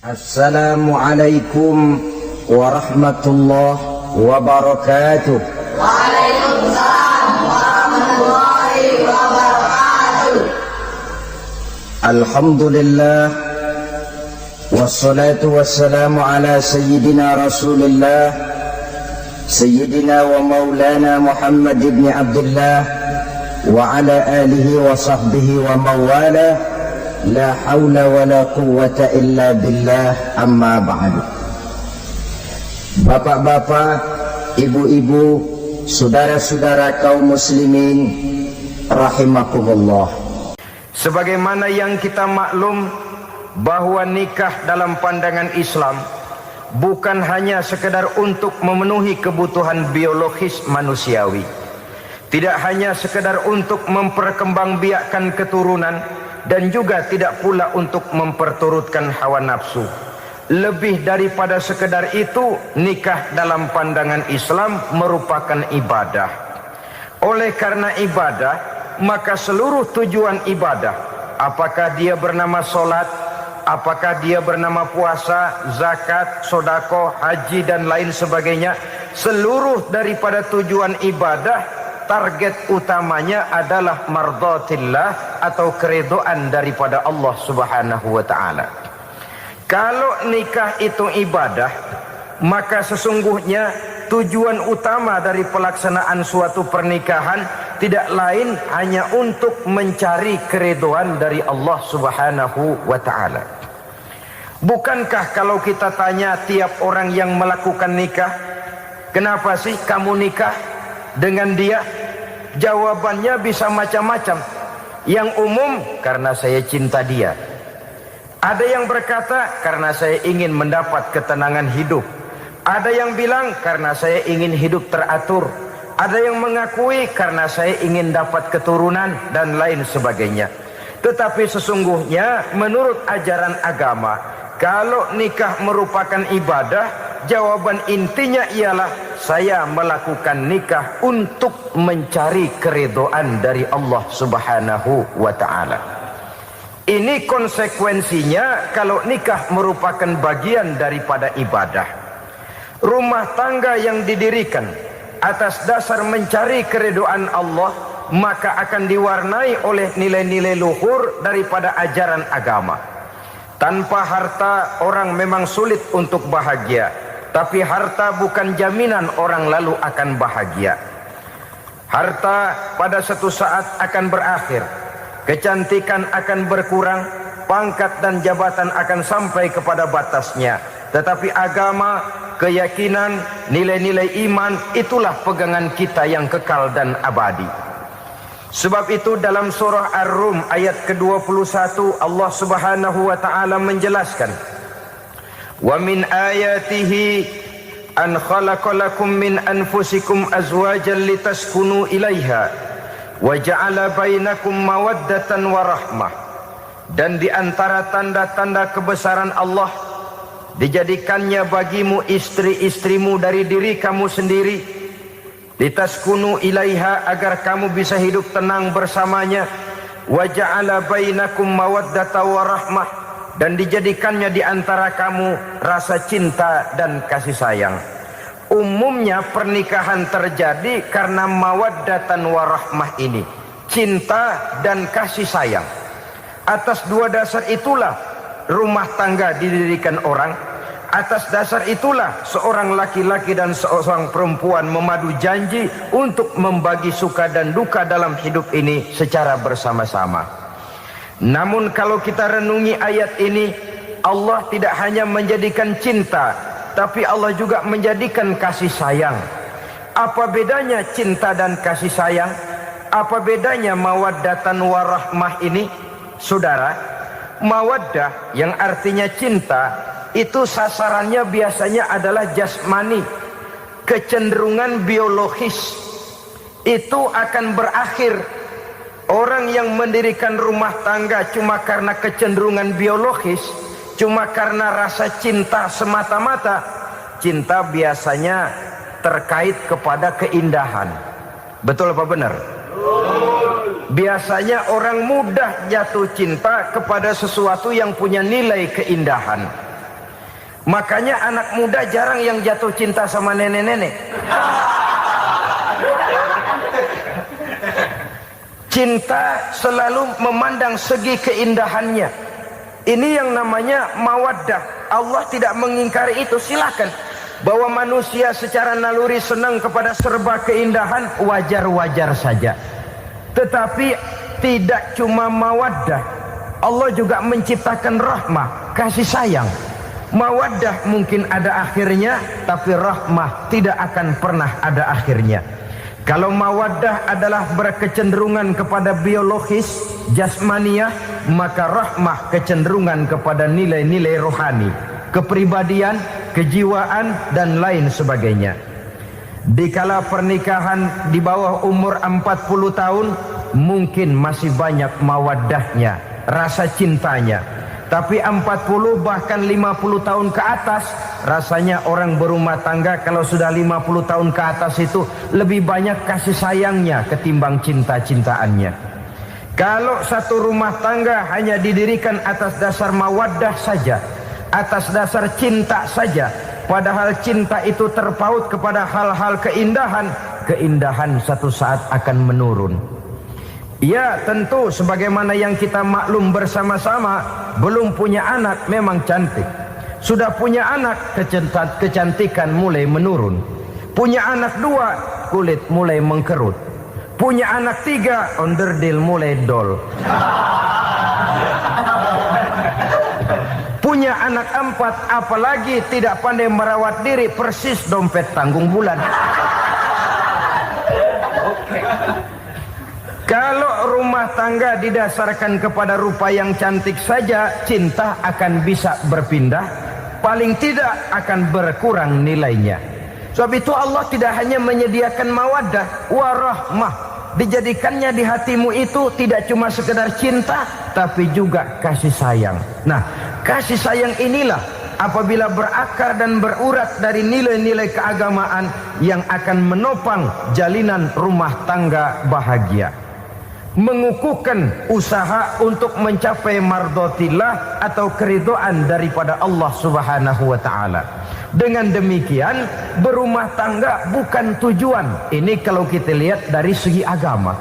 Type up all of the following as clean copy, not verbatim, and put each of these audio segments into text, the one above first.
Assalamualaikum warahmatullahi wabarakatuh. Waalaikumsalam warahmatullahi wabarakatuh. Alhamdulillah wassalatu wassalamu ala sayyidina Rasulillah sayyidina wa maulana Muhammad ibn Abdullah wa ala alihi wa sahbihi wa mawala. La hawla wa la quwwata illa billah, amma ba'du. Bapak-bapak, ibu-ibu, saudara-saudara kaum muslimin rahimakumullah. Sebagaimana yang kita maklum bahwa nikah dalam pandangan Islam bukan hanya sekedar untuk memenuhi kebutuhan biologis manusiawi, tidak hanya sekedar untuk memperkembangbiakkan keturunan, dan juga tidak pula untuk memperturutkan hawa nafsu. Lebih daripada sekedar itu, nikah dalam pandangan Islam merupakan ibadah. Oleh karena ibadah, maka seluruh tujuan ibadah, apakah dia bernama solat, apakah dia bernama puasa, zakat, sodako, haji dan lain sebagainya, seluruh daripada tujuan ibadah, target utamanya adalah mardhatillah atau keridhaan daripada Allah Subhanahu wa taala. Kalau nikah itu ibadah, maka sesungguhnya tujuan utama dari pelaksanaan suatu pernikahan tidak lain hanya untuk mencari keridhaan dari Allah Subhanahu wa taala. Bukankah kalau kita tanya tiap orang yang melakukan nikah, kenapa sih kamu nikah dengan dia? Jawabannya bisa macam-macam. Yang umum, karena saya cinta dia. Ada yang berkata, karena saya ingin mendapat ketenangan hidup. Ada yang bilang, karena saya ingin hidup teratur. Ada yang mengakui, karena saya ingin dapat keturunan dan lain sebagainya. Tetapi sesungguhnya menurut ajaran agama, kalau nikah merupakan ibadah, jawaban intinya ialah saya melakukan nikah untuk mencari keridhaan dari Allah Subhanahu wa taala. Ini konsekuensinya kalau nikah merupakan bagian daripada ibadah. Rumah tangga yang didirikan atas dasar mencari keridhaan Allah, maka akan diwarnai oleh nilai-nilai luhur daripada ajaran agama. Tanpa harta orang memang sulit untuk bahagia, tapi harta bukan jaminan orang lalu akan bahagia. Harta pada suatu saat akan berakhir, kecantikan akan berkurang, pangkat dan jabatan akan sampai kepada batasnya. Tetapi agama, keyakinan, nilai-nilai iman, itulah pegangan kita yang kekal dan abadi. Sebab itu dalam surah Ar-Rum ayat ke-21 Allah Subhanahu wa taala menjelaskan, wa min ayatihi an khalaqalakum min anfusikum azwajan litaskunu ilaiha wa ja'ala bainakum mawaddatan wa rahmah. Dan di antara tanda-tanda kebesaran Allah, dijadikannya bagimu istri-istrimu dari diri kamu sendiri, litaskunu ilaiha, agar kamu bisa hidup tenang bersamanya, wa ja'ala bainakum mawaddatan wa rahmah, dan dijadikannya di antara kamu rasa cinta dan kasih sayang. Umumnya pernikahan terjadi karena mawaddatan warahmah ini, cinta dan kasih sayang. Atas dua dasar itulah rumah tangga didirikan orang. Atas dasar itulah seorang laki-laki dan seorang perempuan memadu janji untuk membagi suka dan duka dalam hidup ini secara bersama-sama. Namun kalau kita renungi ayat ini, Allah tidak hanya menjadikan cinta, tapi Allah juga menjadikan kasih sayang. Apa bedanya cinta dan kasih sayang? Apa bedanya mawaddatan warahmah ini? Saudara, mawaddah yang artinya cinta, itu sasarannya biasanya adalah jasmani, kecenderungan biologis. Itu akan berakhir. Orang yang mendirikan rumah tangga cuma karena kecenderungan biologis, cuma karena rasa cinta semata-mata, cinta biasanya terkait kepada keindahan. Betul apa benar? Biasanya orang mudah jatuh cinta kepada sesuatu yang punya nilai keindahan. Makanya anak muda jarang yang jatuh cinta sama nenek-nenek. Cinta selalu memandang segi keindahannya. Ini yang namanya mawaddah. Allah tidak mengingkari itu, silakan. Bahwa manusia secara naluri senang kepada serba keindahan, wajar-wajar saja. Tetapi tidak cuma mawaddah, Allah juga menciptakan rahmah, kasih sayang. Mawaddah mungkin ada akhirnya, tapi rahmah tidak akan pernah ada akhirnya. Kalau mawaddah adalah berkecenderungan kepada biologis, jasmaniah, maka rahmah kecenderungan kepada nilai-nilai rohani, kepribadian, kejiwaan, dan lain sebagainya. Dikala pernikahan di bawah umur 40 tahun, mungkin masih banyak mawaddahnya, rasa cintanya. Tapi 40 bahkan 50 tahun ke atas, rasanya orang berumah tangga kalau sudah 50 tahun ke atas itu lebih banyak kasih sayangnya ketimbang cinta-cintaannya. Kalau satu rumah tangga hanya didirikan atas dasar mawaddah saja, atas dasar cinta saja, padahal cinta itu terpaut kepada hal-hal keindahan, keindahan satu saat akan menurun. Ya tentu sebagaimana yang kita maklum bersama-sama, belum punya anak memang cantik. Sudah punya anak, kecantikan mulai menurun. Punya anak 2, kulit mulai mengkerut. Punya anak 3, onderdil mulai dol. Punya anak 4, apalagi tidak pandai merawat diri, persis dompet tanggung bulan. Kalau rumah tangga didasarkan kepada rupa yang cantik saja, cinta akan bisa berpindah, paling tidak akan berkurang nilainya. Sebab itu Allah tidak hanya menyediakan mawaddah, warahmah, dijadikannya di hatimu itu tidak cuma sekedar cinta, tapi juga kasih sayang. Nah, kasih sayang inilah apabila berakar dan berurat dari nilai-nilai keagamaan yang akan menopang jalinan rumah tangga bahagia. Mengukuhkan usaha untuk mencapai mardhatillah atau keridhaan daripada Allah Subhanahu wa taala. Dengan demikian, berumah tangga bukan tujuan. Ini kalau kita lihat dari segi agama.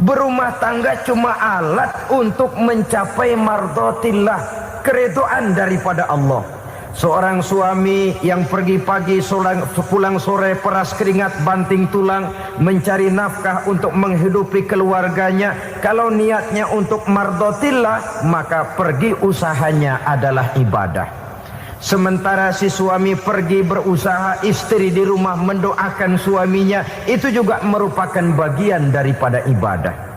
Berumah tangga cuma alat untuk mencapai mardhatillah, keridhaan daripada Allah. Seorang suami yang pergi pagi pulang sore peras keringat banting tulang mencari nafkah untuk menghidupi keluarganya, kalau niatnya untuk mardhatillah maka pergi usahanya adalah ibadah. Sementara si suami pergi berusaha, istri di rumah mendoakan suaminya, itu juga merupakan bagian daripada ibadah.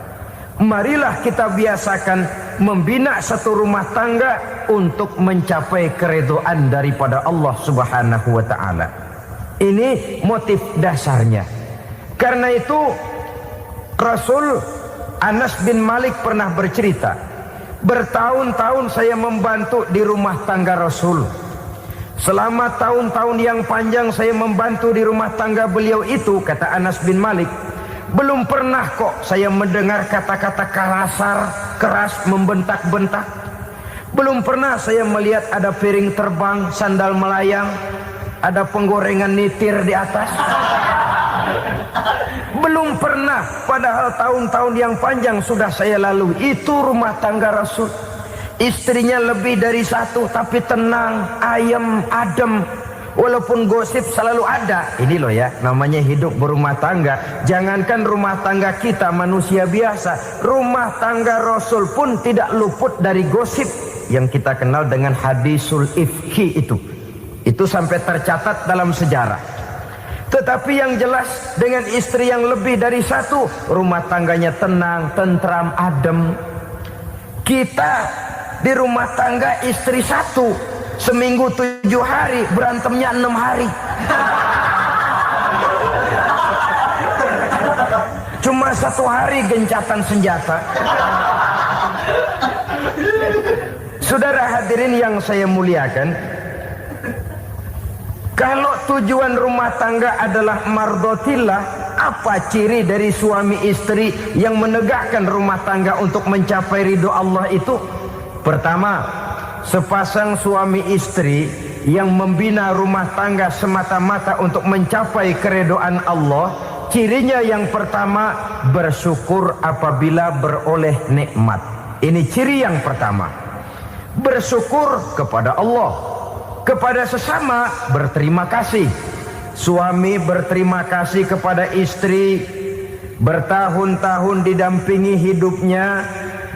Marilah kita biasakan membina satu rumah tangga untuk mencapai keridhaan daripada Allah Subhanahu wa taala. Ini motif dasarnya. Karena itu Rasul Anas bin Malik pernah bercerita, bertahun-tahun saya membantu di rumah tangga Rasul. Selama tahun-tahun yang panjang saya membantu di rumah tangga beliau itu, kata Anas bin Malik, belum pernah kok saya mendengar kata-kata kasar, keras, membentak-bentak. Belum pernah saya melihat ada piring terbang, sandal melayang, ada penggorengan nitir di atas. Belum pernah, padahal tahun-tahun yang panjang sudah saya lalui. Itu rumah tangga Rasul. Istrinya lebih dari 1, tapi tenang, ayem, adem. Walaupun gosip selalu ada. Ini loh ya, namanya hidup berumah tangga. Jangankan rumah tangga kita manusia biasa, rumah tangga Rasul pun tidak luput dari gosip yang kita kenal dengan hadisul ifki itu. Itu sampai tercatat dalam sejarah. Tetapi yang jelas dengan istri yang lebih dari 1, rumah tangganya tenang, tentram, adem. Kita di rumah tangga istri 1, seminggu 7 hari, berantemnya 6 hari. Cuma 1 hari gencatan senjata. Saudara hadirin yang saya muliakan, kalau tujuan rumah tangga adalah mardhatillah, apa ciri dari suami istri yang menegakkan rumah tangga untuk mencapai ridho Allah itu? Pertama, sepasang suami istri yang membina rumah tangga semata-mata untuk mencapai keridhaan Allah, cirinya yang pertama bersyukur apabila beroleh nikmat. Ini ciri yang pertama. Bersyukur kepada Allah, kepada sesama berterima kasih. Suami berterima kasih kepada istri, bertahun-tahun didampingi hidupnya,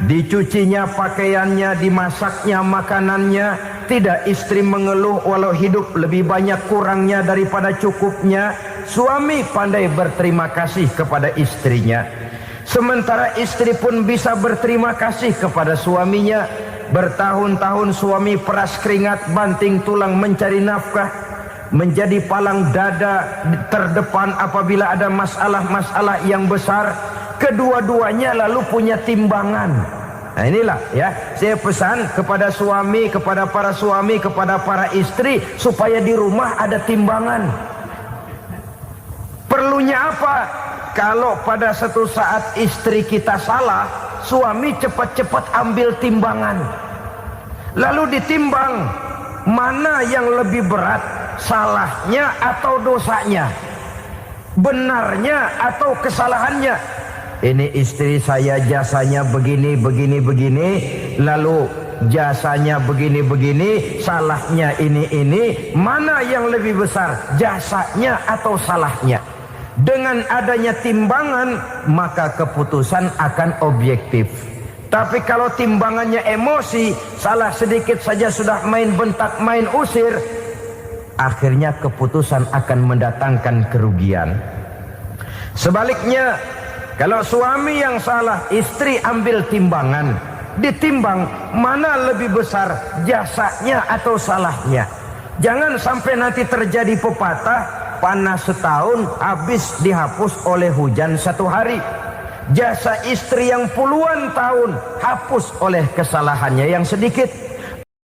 dicucinya pakaiannya, dimasaknya makanannya. Tidak istri mengeluh walau hidup lebih banyak kurangnya daripada cukupnya. Suami pandai berterima kasih kepada istrinya. Sementara istri pun bisa berterima kasih kepada suaminya. Bertahun-tahun suami peras keringat, banting tulang mencari nafkah, menjadi palang dada terdepan apabila ada masalah-masalah yang besar. Kedua-duanya lalu punya timbangan. Nah inilah ya, saya pesan kepada suami, kepada para suami, kepada para istri, supaya di rumah ada timbangan. Perlunya apa? Kalau pada satu saat istri kita salah, suami cepat-cepat ambil timbangan, lalu ditimbang mana yang lebih berat, salahnya atau dosanya, benarnya atau kesalahannya. Ini istri saya jasanya begini, lalu jasanya begini, salahnya ini. Mana yang lebih besar, jasanya atau salahnya? Dengan adanya timbangan, maka keputusan akan objektif. Tapi kalau timbangannya emosi, salah sedikit saja sudah main bentak, main usir, akhirnya keputusan akan mendatangkan kerugian. Sebaliknya, kalau suami yang salah, istri ambil timbangan, ditimbang mana lebih besar, jasanya atau salahnya. Jangan sampai nanti terjadi pepatah, panas setahun habis dihapus oleh hujan satu hari. Jasa istri yang puluhan tahun hapus oleh kesalahannya yang sedikit.